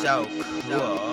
So cool.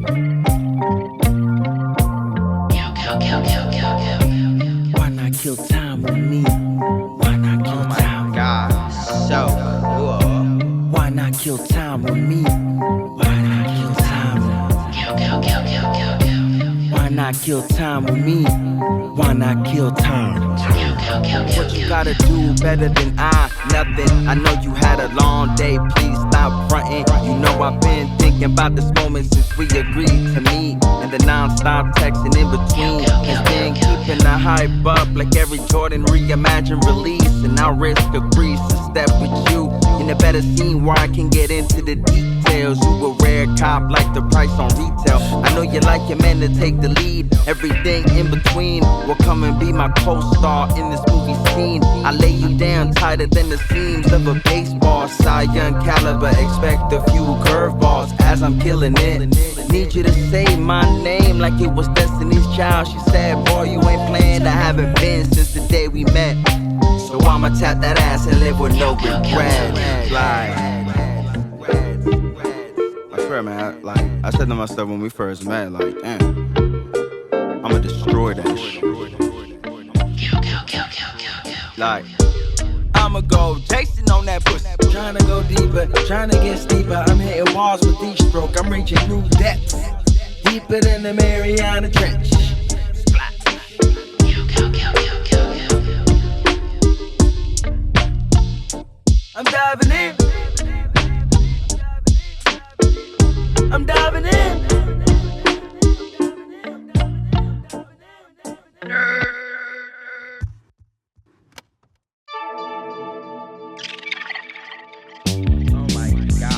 Why not kill time with me? Why not kill time? God, so cool. Why not kill time with me? Why not kill time? Why not kill time with me? Why not kill time? What you gotta do better than I? Nothing. I know you had a long day, please stop fronting. You know I've been thinking about this moment since we agreed to meet. And the non-stop texting in between has been keeping the hype up like every Jordan reimagined release. And I'll risk a breeze to step with you in a better scene where I can get into the details. You a rare cop like the price on retail. I know you like your man to take the lead. Everything in between will come and be my co-star in this movie scene. I lay you down tighter than the seams of a baseball. Cy Young caliber, expect a few curveballs as I'm killing it. Need you to say my name like it was Destiny's Child. She said, boy, you ain't playing. I haven't been since the day we met. So I'ma tap that ass and live with no regret. I swear, man, like I said to myself when we first met, like, damn, I'ma destroy that shit. Like, I'ma go Jason on that pussy. Tryna go deeper, tryna get steeper. I'm hitting walls with each stroke. I'm reaching new depths, deeper than the Mariana Trench. I'm diving in. I'm diving in.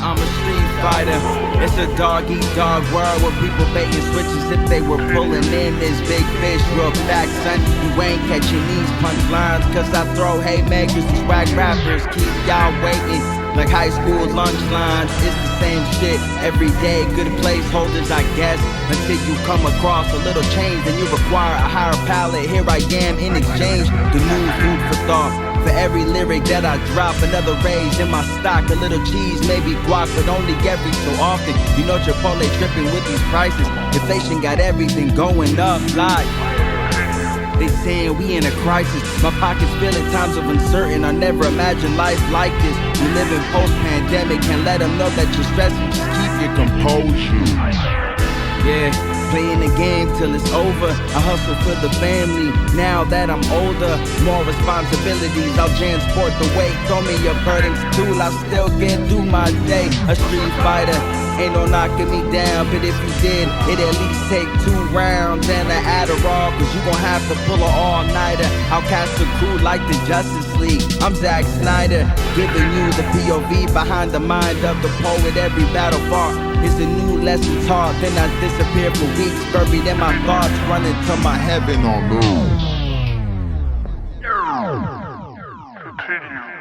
I'm a street fighter. It's a dog-eat-dog world where people baiting switches if they were pulling in this big fish. Real back, son, you ain't catching these punchlines, cause I throw haymakers. These whack rappers keep y'all waiting like high school lunch lines. It's the same shit every day. Good placeholders, I guess, until you come across a little change. Then you require a higher palette. Here I am in exchange. The new food for thought. For every lyric that I drop, another raise in my stock. A little cheese, maybe guac, but only every so often. You know Chipotle tripping with these prices. Inflation got everything going up like they saying we in a crisis. My pockets feeling times of uncertain. I never imagined life like this. We live in post-pandemic. Can't let them know that you're stressing. Just keep your composure. Yeah, playing the game till it's over. I hustle for the family. Now that I'm older, more responsibilities. I'll transport the weight. Throw me your burdens too. I'll still get through my day. A street fighter, ain't no knocking me down. But if you did, it'd at least take 2 rounds and an Adderall. Cause you gon' have to pull an all-nighter. I'll cast the crew like the Justice League. I'm Zack Snyder, giving you the POV behind the mind of the poet. Every battle fought is a new lesson taught. Then I disappear for weeks, buried in my thoughts, running to my heaven on earth. Continue.